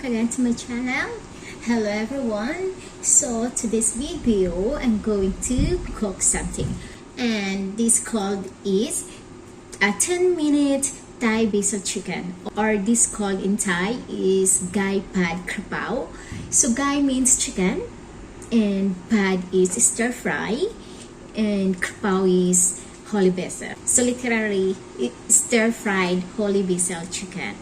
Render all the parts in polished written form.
back again to my channel. Hello everyone. So today's video I'm going to cook something, and this called is a 10-minute Thai basil chicken, or this called in Thai is gai pad krapow. So gai means chicken and pad is stir fry and krapow is holy basil. So literally stir fried holy basil chicken.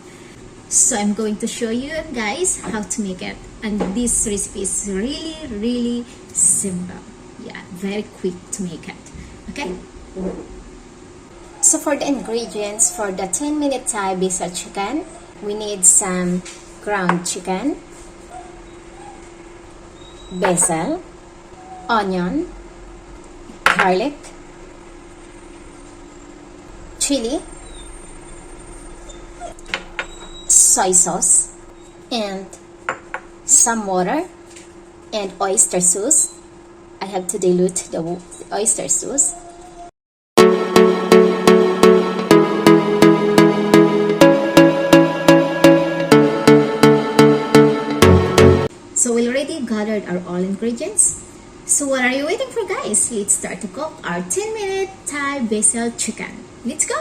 So I'm going to show you guys how to make it, and this recipe is really simple. Yeah, very quick to make it. Okay, so for the ingredients for the 10-minute Thai basil chicken, we need some ground chicken, basil, onion, garlic, chili, soy sauce, and some water and oyster sauce. I have to dilute the oyster sauce. So we already gathered our all ingredients. So what are you waiting for, guys? Let's start to cook our 10-minute Thai basil chicken. Let's go!